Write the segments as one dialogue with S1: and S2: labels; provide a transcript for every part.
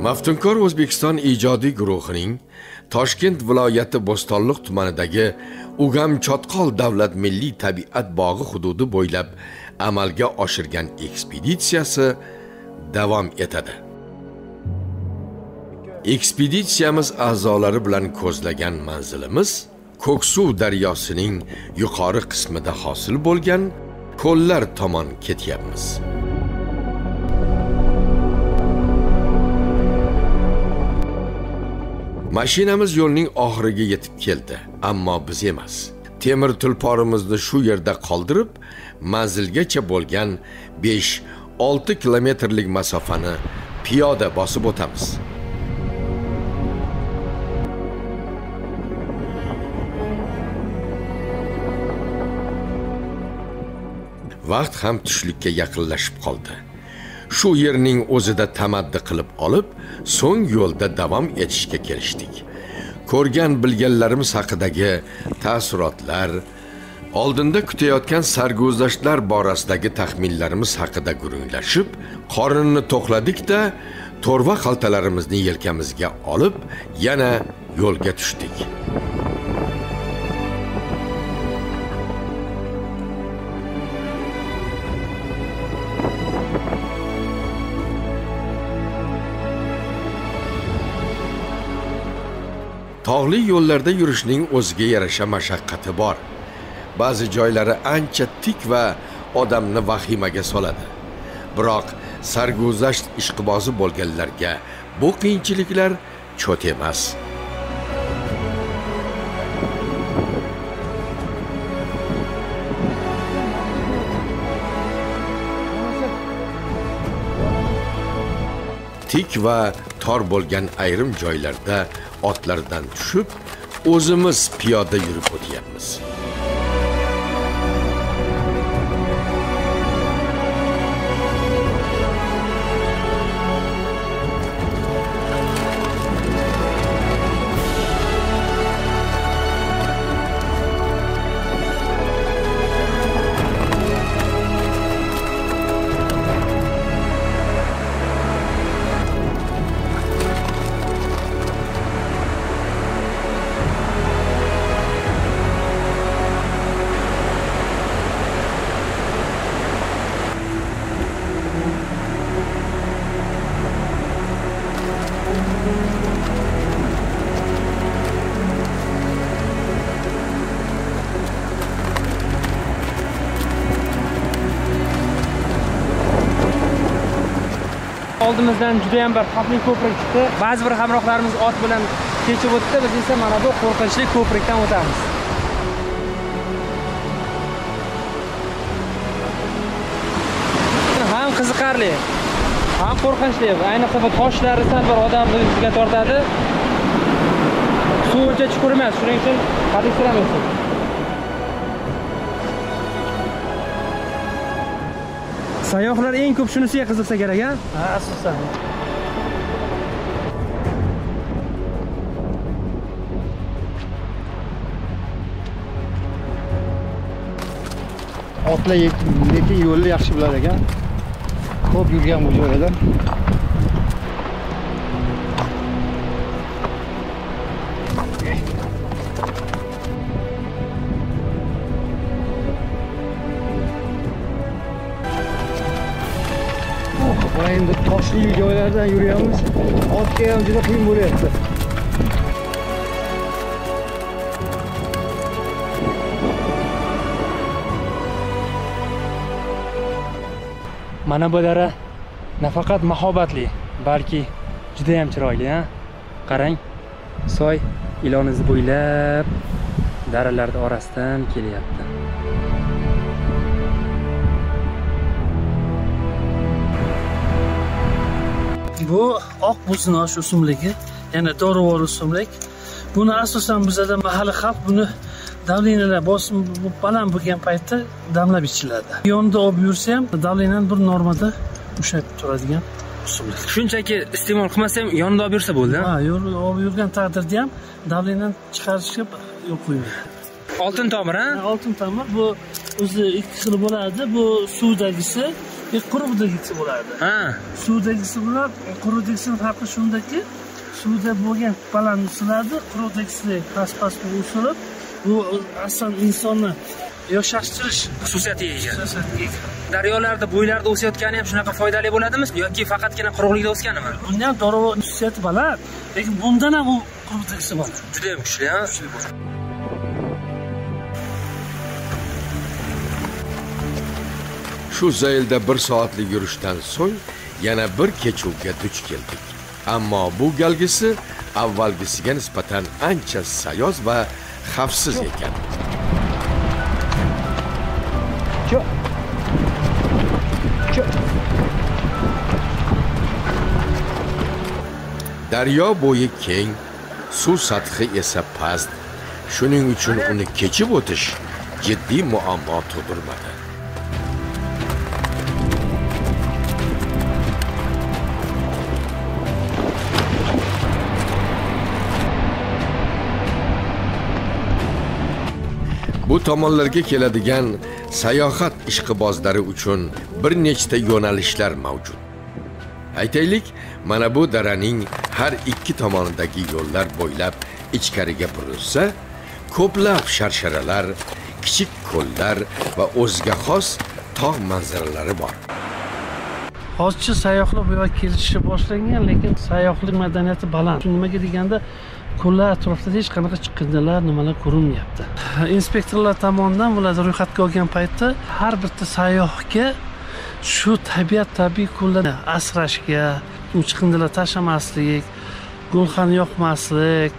S1: Maftunkor O'zbekiston ijodiy guruhining Toshkent viloyati Bo'stonliq tumanidagi Ugam Chotqol davlat milliy tabiat bog'i hududi bo'ylab amalga oshirgan ekspeditsiyasi davom etadi. Ekspeditsiyamiz a'zolari bilan ko'zlagan manzilimiz Ko'ksuv daryosining yuqori qismida hosil bo'lgan ko'llar tomon ketyapmiz. Mashinamiz yo'lning oxiriga yetib keldi, ammo biz emas. Temir tulporimizni shu yerda qoldirib, manzilgacha bo'lgan 5-6 kilometrlik masofani piyoda bosib o'tamiz. Vaqt ham tushlikka yaqinlashib qoldi. Shu yerning o'zida tamaddi qilib olib, so'ng yo'lda davom etishga kelishdik. Ko'rgan bilganlarimiz haqidagi taassurotlar, oldinda kutayotgan sarguzashtlar borasidagi taxminlarimiz haqida gurunglashib, qorinni to'qladik-da, to'rva xaltalarimizni yelkamizga olib, yana yo'lga tushdik. Tog'li yo'llarda yurishning o'ziga yarasha mashaqqati bor. Ba'zi joylari ancha tik va odamni vahimaga soladi. Biroq sarguzasht ishqibozi bo'lganlarga bu qiyinchiliklar cho't emas. Tik va tor bo'lgan ayrim joylarda otlardan tushib, o'zimiz piyoda yurib o'tyapmiz.
S2: Oldimizdan juda ham bir xavfli ko'prik chiqdi. Ba'zi bir hamrohlarimiz ot bilan kechib o'tdi, biz esa mana bu qo'rqinchli ko'prikdan o'tamiz. Ham qiziqarli, ham qo'rqinchli. Ayniqsa bu toshlari sal bir odamni o'ziga tortadi. Suv uncha chuqur emas, shuning uchun qadrsiramaysiz. Sayyohlar eng ko'p shunisiga qiziqsa kerak, ha? Ha, asosan.
S3: Otlar lekin yo'lni yaxshi bilar ekan. Ko'p yurgan bu joyda. Endi toshli joylardan yuramiz. Otga ham juda qiyin bo'lyapti.
S2: Mana bu dara nafaqat mahobatli, balki juda ham chiroyli, ha? Qarang, soy ilonizni bo'ylab daralar orasidan kelyapti.
S4: Bu oq bo'sinosh o'simligi, yana dorivor o'simlik. Buni asosan bizda mahalliy xalq buni davlinalar bosim baland bo'lgan paytda damlab ichiladi. Yonida olib yursa ham davlinan bir normada ushlab turadigan o'simlik.
S2: Shunchaki iste'mol qilmasa ham yonida olib yursa bo'ldi.
S4: Ha, olib yurgan taqdirda ham davlinan chiqarishga yo'q qo'yadi.
S2: Oltin tomir, ha?
S4: Oltin tomir bu o'zi ikki xil bo'ladi. Bu suvdagisi, Qurug'dagisi bo'ladi.
S2: Ha.
S4: Suvdagisi bo'ladi. Qurug'dagisini farqi shundaki, suvda bo'lgan baland usiladi, qurug'dagisi past usilib, bu asosan insonni yoshlashtirish
S2: Xususiyatiga ega. Daryolarda, bo'ylarda o'sayotgani ham shunaqa foydali bo'ladimi yoki faqatgina quruqlikda o'sganimi?
S4: Bunda ham dorivor xususiyati baland, lekin bundan ham u qurug'dagisi bor.
S2: Juda ham kuchli, ha?
S1: Shu zaylda 1 soatlik yurishdan so'ng yana bir kechuvga duch keldik. Ammo bu galgisi avvalgisiga nisbatan ancha sayoz va xavfsiz ekan. Daryo bo'yi keng, suv sathi esa past. Shuning uchun uni kechib o'tish jiddiy muammo tug'dirmadi. Bu tomonlarga keladigan sayohat ishqibozlari uchun bir nechta yo'nalishlar mavjud. Aytaylik, mana bu daraning har ikki tomonidagi yo'llar bo'ylab ichkariga burilsa, ko'plab sharsharalar, kichik ko'llar va o'ziga xos tog' manzaralari bor.
S4: Hozircha sayyohlar bu yerga kelishga boshlangan, lekin sayyohlik madaniyati baland. Nimaga deganda, ko'llar atrofida hech qanaqa chiqindilar, nimalar ko'rinmayapti. Inspektorlar tomonidan bularni ro'yxatga olgan paytda har bitta sayyohga shu tabiiy ko'llarni asrashga, chiqindilar tashlamaslik, gulxan yoqmaslik,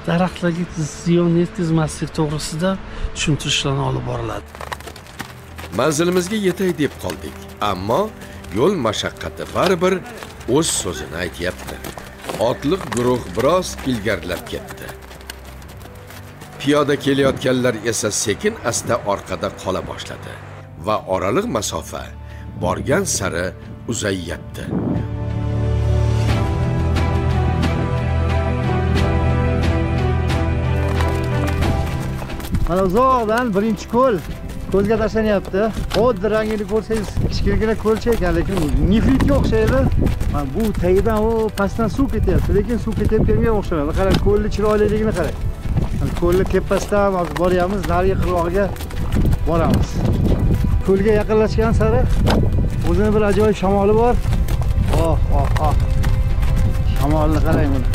S4: daraxtlarga ziyon yetkazmaslik to'g'risida tushuntirishlarni olib boriladi.
S1: Manzilimizga yetay deb qoldik, ammo yo'l mashaqqati baribir o'z so'zini aytyapti. Otliq guruh biroz ilgarilab ketdi. Piyoda kelayotganlar esa sekin-asta orqada qola boshladi va oraliq masofa borgan sari uzayyapti.
S3: Mana uzoqdan birinchi ko'lga tashlanyapti. Xuddi rangini ko'rsangiz, kichkina ko'lcha ekan, lekin nefritga o'xshaydi. Mana bu tagidan o pastdan suv ketyapti, lekin suv ketib kelmay o'xshamaydi. Qarang, ko'lning chiroyliligini qarang. Ko'lni tepasidan hozir boryapmiz, narigi qirg'og'iga boramiz. Ko'lga yaqinlashgan sari o'zini bir ajoyib shamoli bor. Oh. Shamolni qarang buni.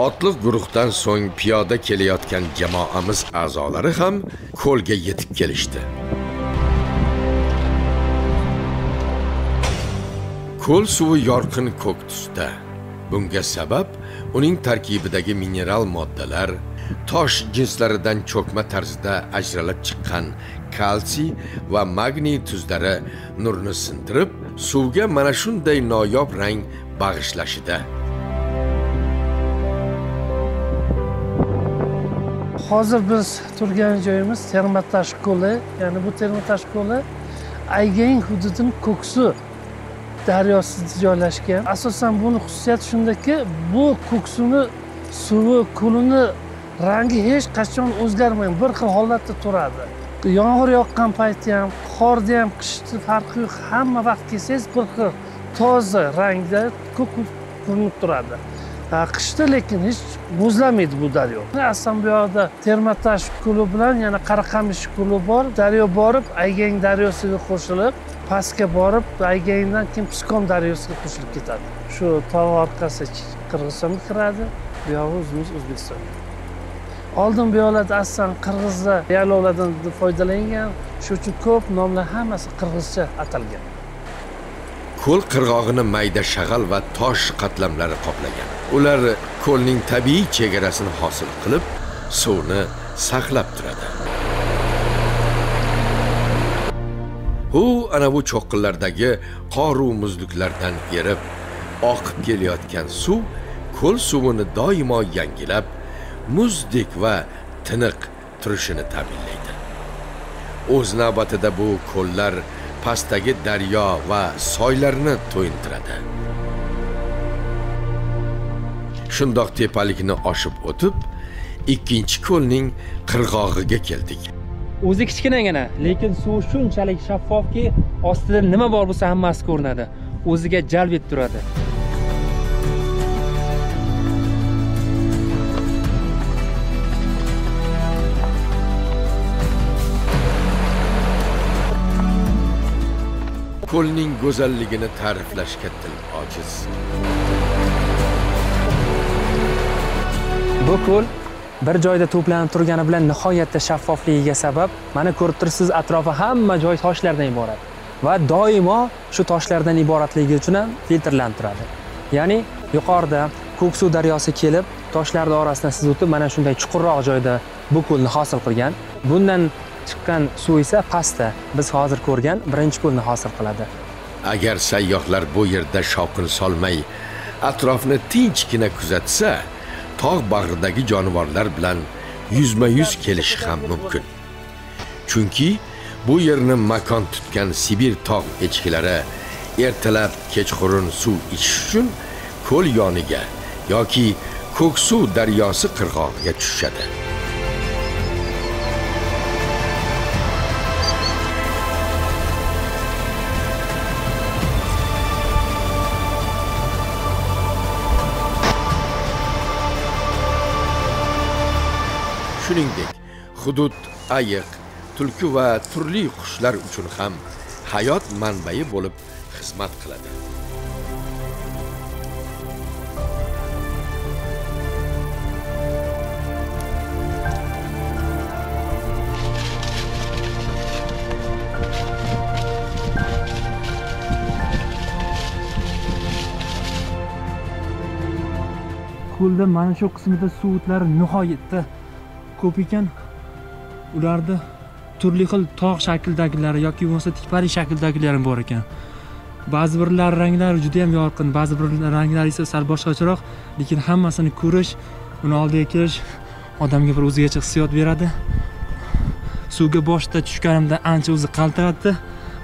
S1: Otliq guruhdan so'ng piyoda kelayotgan jamoamiz a'zolari ham ko'lga yetib kelishdi. Ko'l suvi yorqin ko'k tusda. Bunga sabab uning tarkibidagi mineral moddalar, tosh jinslaridan cho'kma tarzda ajralib chiqqan kalsiy va magniy tuzlari nurni sindirib, suvga mana shunday noyob rang bag'ishlashida.
S4: Hozir biz turgan joyimiz Termatash ko'li, ya'ni bu Termatash ko'li Aygeng hududining Ko'ksu daryosida joylashgan. Asosan buni xususiyati shundaki, bu Ko'ksuni suvi, ko'lini rangi hech qachon o'zgarmaydi, bir xil holatda turadi. Yomg'ir yoqqan paytda ham, qorda ham, qishda farqi yo'q, hamma vaqt kelsangiz bir xil toza rangda ko'k ko'rinib turadi. Qishda lekin hech muzlamaydi bu daryo. Asosan bu yoqda Termatash ko'li bilan yana Qaraqamish ko'li bor. Daryo borib Aygeng daryosiga qo'shilib, pastga borib Aygengdan keyin Pskon daryosiga qo'shilib ketadi. Shu tog' orqasi Qirg'izistonga kiradi, bu yog'i o'zimiz O'zbekiston. Oldin bu yoqlarda asosan qirg'izlar yaylovlardan foydalangan, shuning uchun ko'p nomlar hammasi qirg'izcha atalgan.
S1: Ko'l qirg'og'ini mayda shag'al va tosh qatlamlari qoplagan. Ular ko'lning tabiiy chegarasini hosil qilib, suvni saqlab turadi. U ana bu cho'qqillardagi qor va muzliklardan erib, oqib kelayotgan suv ko'l suvini doimo yangilab, muzdek va tiniq turishini ta'minlaydi. O'z navbatida bu ko'llar pastdagi daryo va soylarni to'yintiradi. Shundoq tepalikni oshib o'tib, ikkinchi ko'lning qirg'og'iga keldik.
S2: O'zi kichkinagina, lekin suv shunchalik shaffofki, ostida nima bor bo'lsa hammasi ko'rinadi. O'ziga jalb etib turadi.
S1: Ko'lning go'zalligini ta'riflashga til ojiz.
S2: Bu ko'l bir joyda to'planib turgani bilan nihoyatda shaffofligiga sabab, mana ko'rib turibsiz, atrofi hamma joy toshlardan iborat va doimo shu toshlardan iboratligi uchun ham filtrlanib turadi. Ya'ni yuqorida Ko'ksuv daryosi kelib, toshlar orasidan siz o'tib, mana shunday chuqurroq joyda bu ko'lni hosil qilgan. Bundan chiqqan suv esa pastda biz hozir ko'rgan birinchi ko'lni hosil qiladi.
S1: Agar sayyohlar bu yerda shovqin solmay, atrofni tinchgina kuzatsa, tog' bag'ridagi jonivorlar bilan yuzma-yuz kelishi ham mumkin. Chunki bu yerni makon tutgan Sibir tog' echkilari ertalab kechqurun suv ichish uchun ko'l yoniga yoki Ko'ksuv daryosi qirg'og'iga tushadi. Shuningdek, hudud ayiq, tulki va turli qushlar uchun ham hayot manbai bo'lib xizmat qiladi.
S2: Ko'lda mana shu qismida suvlar nihoyatda ko'p ekan. Ularda turli xil tog' shaklidagilari yoki bo'lmasa tikpari shaklidagilari bor ekan. Ba'zi birlar ranglari juda ham yorqin, ba'zi bir ranglari esa sal boshqacharoq, lekin hammasini ko'rish, uni oldiga kelish odamga bir o'zgacha hissiyot beradi. Suvga boshda tushganimda ancha o'zi qaltiratdi,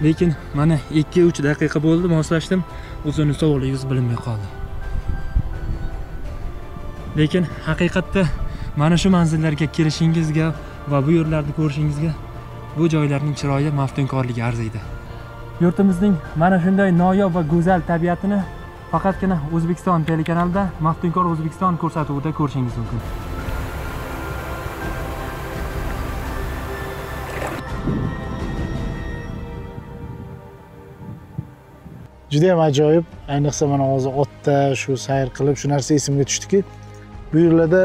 S2: lekin mana 2-3 daqiqa bo'ldi, moslashdim, o'zini sovuqligingiz bilinmay qoldi. Lekin haqiqatda mana shu manzillarga kelishingizga va bu yerlarni ko'rishingizga bu joylarning chiroyi, maftunkorligi arziydi. Yurtimizning mana shunday noyob va go'zal tabiatini faqatgina O'zbekiston telekanalida Maftunkor O'zbekiston ko'rsatuvida ko'rishingiz mumkin.
S3: Juda ham ajoyib, ayniqsa mana hozir otda shu sayr qilib shu narsa esimga tushdiki, bu yerlarda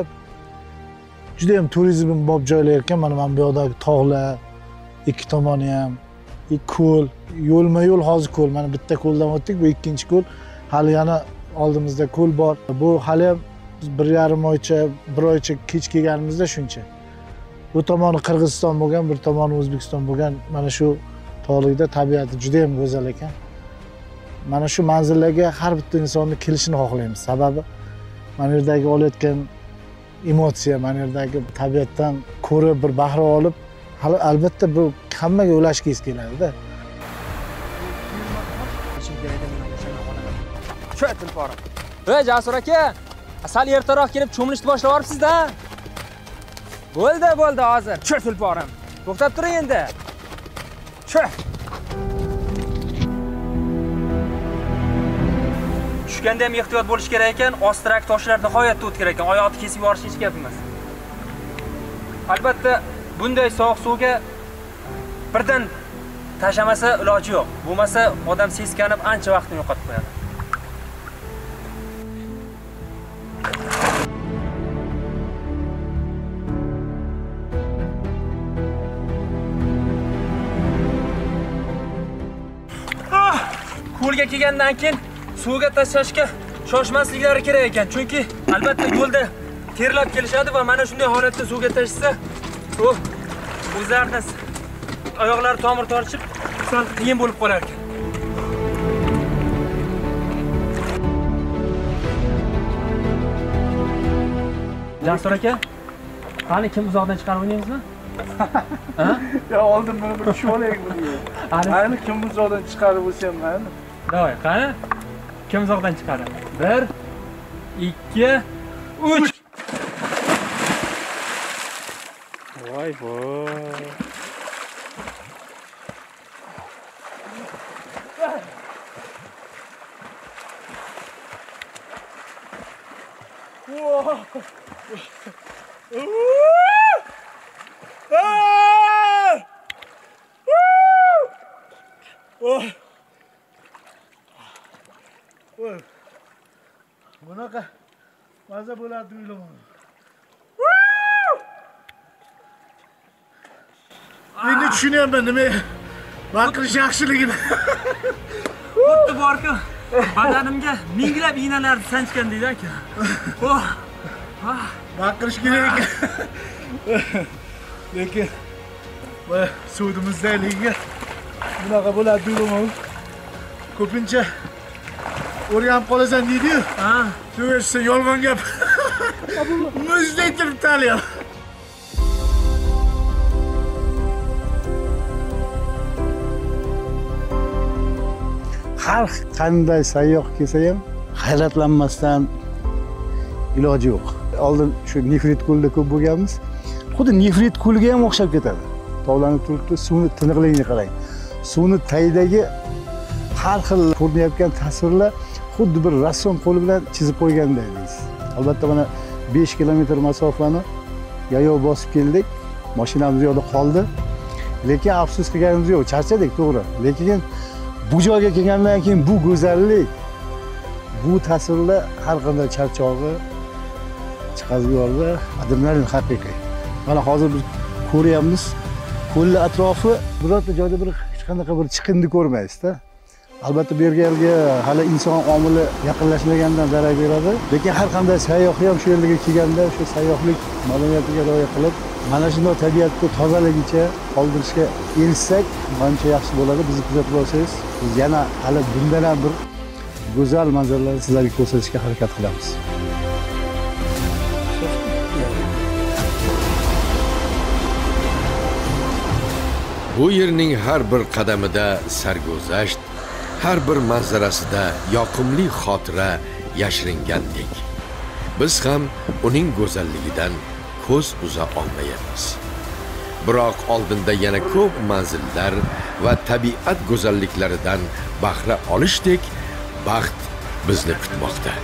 S3: juda ham turizm bob joylar ekan. Mana bu yoqdagi tog'lar, ikki tomoni ham ko'l, yo'lma-yo'l hozir ko'l. Mana bitta ko'ldan o'tdik, bu ikkinchi ko'l. Hali yana oldimizda ko'l bor. Bu hali ham 1,5 oycha, 1 oycha kech kelganimizda shuncha. Bu tomoni Qirg'iziston bo'lgan, bir tomoni O'zbekiston bo'lgan. Mana shu tog'likda tabiati juda ham go'zal ekan. Mana shu manzillarga har bitta insonni kelishini xohlaymiz. Sababi mana yerdagi olayotgan emotsiya, mana yerdagi tabiatdan ko'rib bir bahra olib, hali albatta bu hammaga ulashgingiz keladi-da.
S2: Cho'til pora. Ey Jasur aka, sal ertaroq kelib cho'milishni boshlab olibsiz-da. Bo'ldi, hozir. Cho'til poram. To'xtab turing endi. Tushganda ham ehtiyot bo'lish kerak ekan, ostrak toshlar nihoyatda o'tkir ekan, oyoqni kesib yuborish hech gap emas. Albatta, bunday sovuq suvga birdan tashamasa iloji yo'q. Bo'lmasa odam seskanib ancha vaqtni yo'qotib qo'yadi. Ko'lga kelgandan keyin suvga tashlashga shoshmasliklari kerak ekan, chunki albatta yo'lda terlab kelishadi va mana shunday holatda suvga tashlasa, u o'zlaridan oyoqlari tomir tortishib, sal qiyin bo'lib qolar ekan. Jasur aka, qani kim uzoqdan chiqarib o'ynaymizmi? Ha?
S3: Ya oldin buni bir tushib olaylik bunga. Ayni kim uzoqdan chiqarib o'sam mayli.
S2: Davay, qani? Kim uzoqdan chiqaradi? 1 2 3. Voy voy.
S3: Bunaqa maza bo'ladi o'ylayman. Endi tushunyapman nima baqirish yaxshiligini.
S2: Xuddi borku, badanimga minglab ignalar sanchgan deydi aka.
S3: Baqirish kerak. Lekin va suvimizdaligiga bunaqa bo'ladi deyman. Ko'pincha o'rganib qolasan deydi-yu. Shu yolg'on gap. Muzdek turib talyo. Har qanday sayyoh kelsa ham hayratlanmasdan iloji yo'q. Oldin shu nefrit ko'lda ko'p bo'lganmiz. Xuddi nefrit ko'lga ham o'xshab ketadi. Tovlanib turibdi, suvni tiniqligiga qarang. Suvni tagidagi har xil ko'rinayotgan tasvirlar xuddi bir rassom qo'li bilan chizib qo'yganday deysiz. Albatta mana 5 kilometr masofani yayov bosib keldik. Mashinamiz yo'lda qoldi. Lekin afsus qilganimiz yo'q, charchadik, to'g'ri. Lekin bu joyga kelgandan keyin bu go'zallik, bu tasvirlar har qanday charchog'i chiqazib yubordi. Adamlarning haqiqiy. Mana hozir biz ko'ryapmiz, ko'lning atrofi birorta joyda bir hech qanaqa bir chiqindi ko'rmaysiz-da. Albatta bu yerga hali inson omili yaqinlashmagandan darak beradi. Lekin har qanday sayyoh ham shu yerga kelganda shu sayyohlik madaniyatiga rioya qilib, mana shunday tabiatni tozaligicha qoldirishga erishsak, ancha yaxshi bo'ladi. Bizni kuzatib olsangiz, biz yana hali bundan ham bir go'zal manzaralarni sizlarga ko'rsatishga harakat qilamiz.
S1: Bu yerning har bir qadamida sarguzasht, har bir manzarasida yoqimli xotira yashiringandek. Biz ham uning go'zalligidan ko'z uza olmayapmiz. Biroq oldinda yana ko'p manzillar va tabiat go'zalliklaridan bahra olishdek baxt bizni kutmoqda.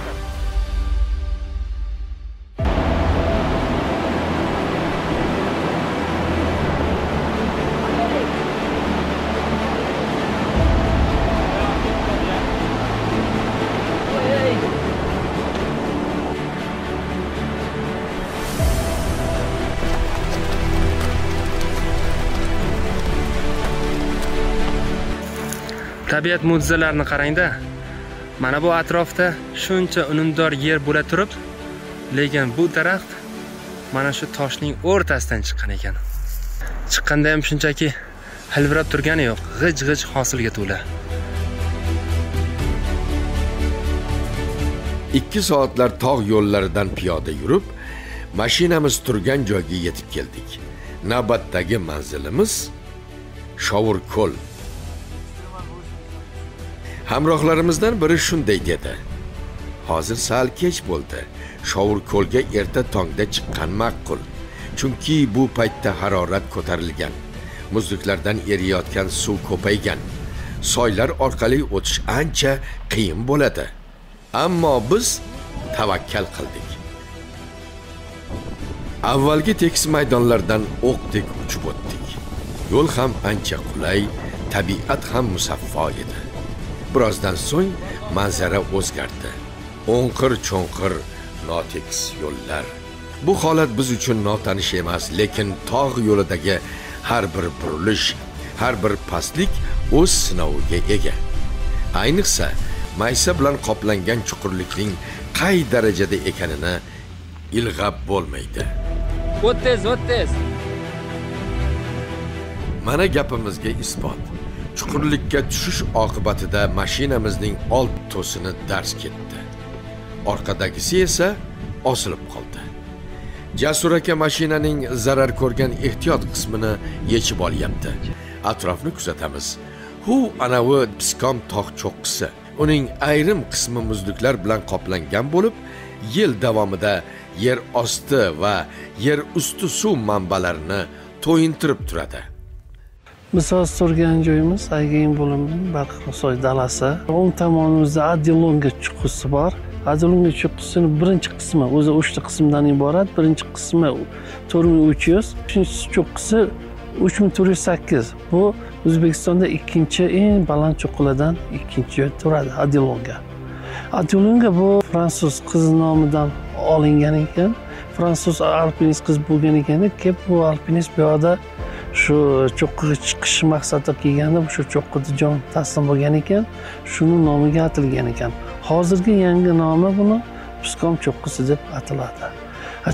S2: Tabiat mo'jizalarini qarang-da. Mana bu atrofda shuncha unumdor yer bo'la turib, lekin bu daraxt mana shu toshning o'rtasidan chiqqan ekan. Chiqqanda ham shunchaki hilvirab turgani yo'q, g'ij-g'ij hosilga to'la.
S1: 2 soatlar tog' yo'llaridan piyoda yurib, mashinamiz turgan joyga yetib keldik. Navbatdagi manzilimiz Shovurko'l. Hamrohlarimizdan biri shunday dedi. Hozir sal kech bo'ldi. Shovurko'lga erta tongda chiqqan ma'qul. Chunki bu paytda harorat ko'tarilgan. Muzliklardan eriyotgan suv ko'paygan. Soylar orqali o'tish ancha qiyin bo'ladi. Ammo biz tavakkal qildik. Avvalgi tekis maydonlardan o'qdek uchib o'tdik. Yo'l ham ancha qulay, tabiat ham musaffo edi. Birozdan so'ng manzara o'zgardi. O'nqir-cho'nqir notekis yo'llar. Bu holat biz uchun notanish emas, lekin tog' yo'lidagi har bir burilish, har bir pastlik o'z sinoviga ega. Ayniqsa, maysa bilan qoplangan chuqurlikning qay darajada ekanini ilg'ab bo'lmaydi.
S2: O'ttiz.
S1: Mana gapimizga isbot. Chuqurlikka tushish oqibatida mashinamizning old to'sini dars ketdi. Orqadagisi esa osilib qoldi. Jasur aka mashinaning zarar ko'rgan ehtiyot qismini yechib olyapti. Atrofni kuzatamiz. Anavi piskom tog' cho'qqisi. Uning ayrim qismi muzliklar bilan qoplangan bo'lib, yil davomida yer osti va yer usti suv manbalarini to'yintirib turadi.
S4: Biz hozir turgan joyimiz Aygayin bo'limining Barqaqsoy dalasi. O'ng tomonimizda Adilonga cho'qqisi bor. Adilonga cho'qqisining birinchi qismi o'zi 3 ta qismdan iborat. Birinchi qismi 4300, ikkinchi cho'qqisi 3408. Bu O'zbekistonda ikkinchi eng baland cho'qqilardan ikkinchi joy turadi Adilonga. Adilonga bu fransuz qiz nomidan olingan ekan. Fransuz alpinist qiz bo'lgan ekan, kelib bu alpinist bu yoqda shu cho'qqiga chiqish maqsadida kelganda shu cho'qqida jon taslim bo'lgan ekan, shuni nomiga atilgan ekan. Hozirgi yangi nomi buni Pskom cho'qqisi deb ataladi.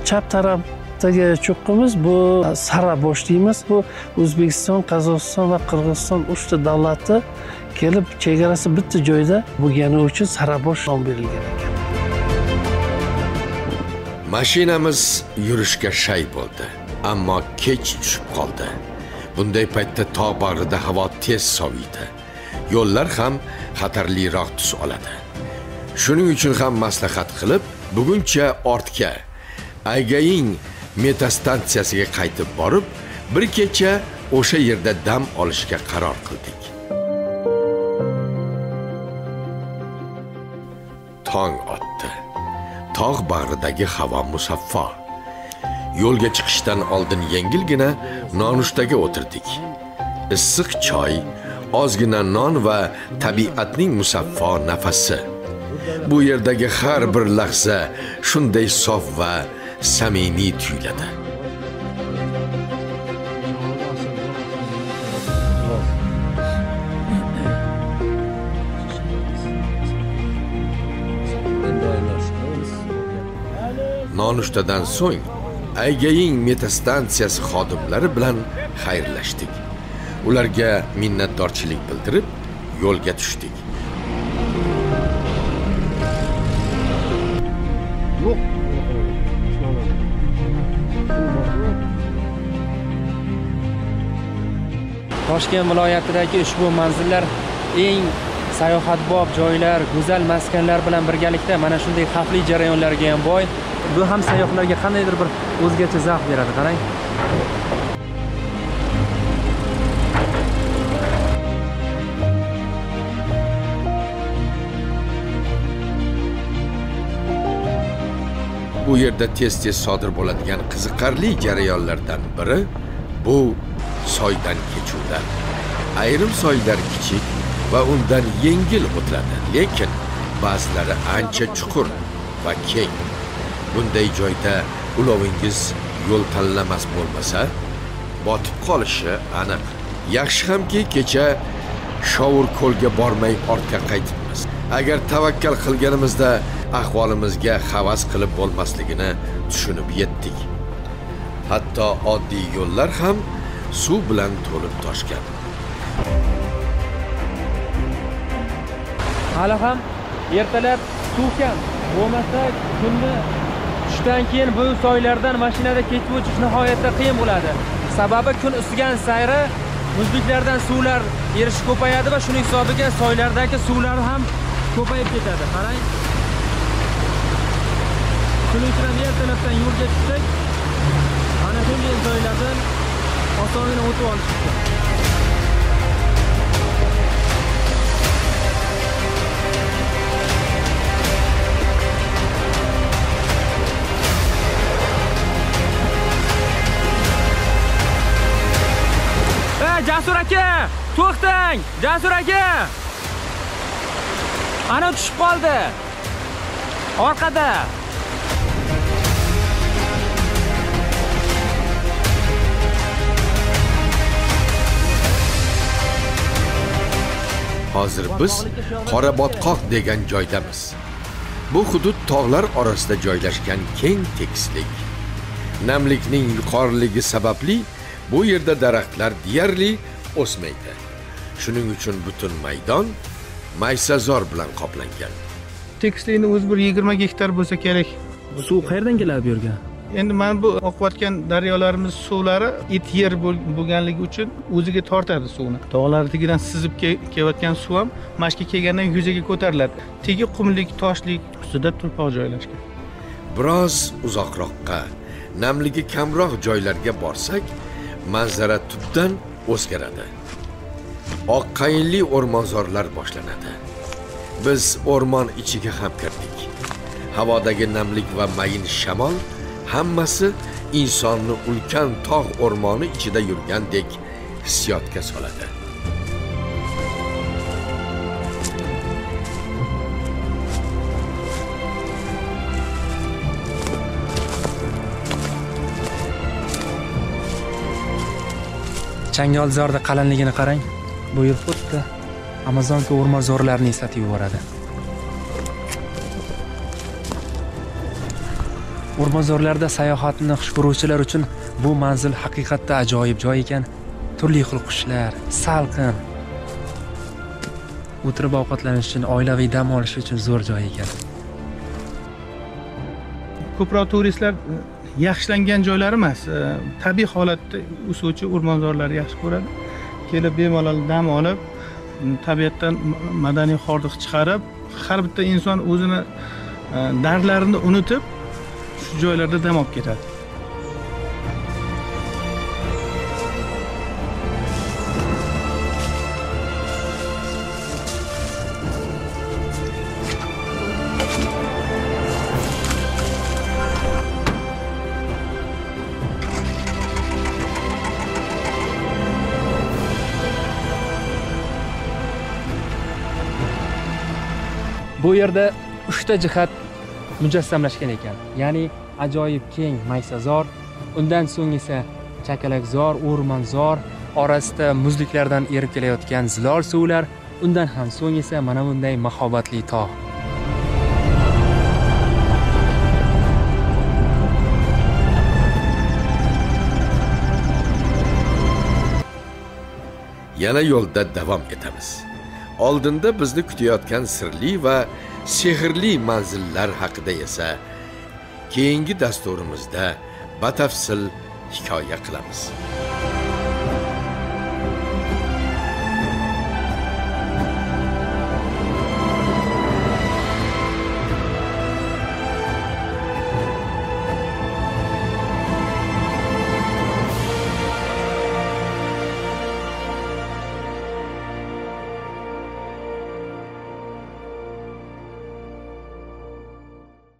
S4: Chap tarafdagi cho'qqimiz bu Sarabosh deymiz. Bu O'zbekiston, Qozog'iston va Qirg'iziston 3 ta davlati kelib chegarasi bitta joyda bo'lgani uchun Sarabosh nom berilgan ekan.
S1: Mashinamiz yurishga shay bo'ldi, ammo kech tushib qoldi. Bunday paytda tog' bag'rida havo tez soviydi. Yo'llar ham xatarliroq tus oladi. Shuning uchun ham maslahat qilib, buguncha ortga Aygayin metastansiyasiga qaytib borib, bir kecha o'sha yerda dam olishga qaror qildik. Tong otdi. Tog' bag'ridagi havo musaffo. Yo'lga chiqishdan oldin yengilgina nonushtaga o'tirdik. Issiq choy, ozgina non va tabiatning musaffo nafasi. Bu yerdagi har bir lahza shunday sof va samimiy tuyuladi. Nonushtadan so'ng Aygayin metastansiyasi xodimlari bilan xayrlashdik. Ularga minnatdorchilik bildirib, yo'lga tushdik.
S2: Toshkent viloyatidagi ushbu manzillar eng sayohatbop joylar, go'zal maskanlar bilan birgalikda mana shunday xavfli jarayonlarga ham boy. Bu ham sayyohlarga qandaydir bir o'zgacha zavq beradi, qarang.
S1: Bu yerda tez-tez sodir bo'ladigan qiziqarli jarayonlardan biri bu soydan kechuvlar. Ayrim soylar kichik va undan yengil o'tiladi, lekin ba'zilari ancha chuqur va keng. Bunday joyda ulovingiz yo'l tanlamas bo'lmasa, botib qolishi aniq. Yaxshi hamki kecha Shovur ko'lga bormay ortga qaytibmiz. Agar tavakkal qilganimizda ahvolimizga havas qilib bo'lmasligini tushunib yetdik. Hatto oddiy yo'llar ham suv bilan to'lib toshgan.
S2: Hali ham ertalab suv kam. Bo'lmasa kunni tushdan keyin bu soylardan mashinada ketib o'tish nihoyatda qiyin bo'ladi. Sababi kun ustigan sayri muzliklardan suvlar erishi ko'payadi va shuning hisobiga soylardagi suvlar ham ko'payib ketadi. Qarang. Shuning uchun ertalabdan yo'lga chiqsak, mana shunday joylardan osongina o'tib olish mumkin. Jasur aka, to'xtang! Jasur aka! Ana tushib qoldi. Orqada.
S1: Hozir biz Qorabotqoq degan joydamiz. Bu hudud tog'lar orasida joylashgan keng tekislik. Namlikning yuqoriligi sababli bu yerda daraxtlar deyarli o'smaydi. Shuning uchun butun maydon maysazor bilan qoplangan.
S5: Tekislikni o'zi bir 20 gektar bo'lsa kerak.
S2: Suv qayerdan keladi bu yerga?
S5: Endi mana bu oqayotgan daryolarimiz suvlari it yer bo'lganligi uchun o'ziga tortadi suvni. Tog'lar tagidan sizib kelayotgan suv ham mashqa kelgandan yuzaga ko'tariladi. Tegi qumlik, toshlik ustida turpoq joylashgan.
S1: Biroz uzoqroqqa, namligi kamroq joylarga borsak, manzara tubdan o'zgaradi. Oq qayinli o'rmonzorlar boshlanadi. Biz o'rmon ichiga ham kirdik. Havodagi namlik va mayin shamol hammasi insonni ulkan tog' o'rmoni ichida yurgandek hissiyotga soladi.
S2: Changalzorda qalinligini qarang. Bu yer xuddi Amazonka o'rmonzorlarini eslatib yuboradi. O'rmonzorlarda sayohatni xush ko'ruvchilar uchun bu manzil haqiqatda ajoyib joy ekan. Turli xil qushlar, salqin. O'tirib ovqatlanish uchun, oilaviy dam olish uchun zo'r joy ekan.
S5: Ko'proq turistlar yaxshilangan joylar emas, tabiiy holatda o'suvchi o'rmonzorlarni yaxshi ko'radi. Kelib bemalol dam olib, tabiatdan madaniy hordiq chiqarib, har bitta inson o'zini dardlarini unutib shu joylarda dam olib ketadi.
S2: Bu yerda 3 ta jihat mujassamlashgan ekan. Ya'ni ajoyib keng maysazor, undan so'ng esa chakalakzor, o'rmonzor, orasida muzliklardan erib kelayotgan zilol suvlar, undan ham so'ng esa mana bunday mahobatli tog'.
S1: Yana yo'lda davom etamiz. Oldinda bizni kutayotgan sirli va sehrli manzillar haqida esa keyingi dasturimizda batafsil hikoya qilamiz.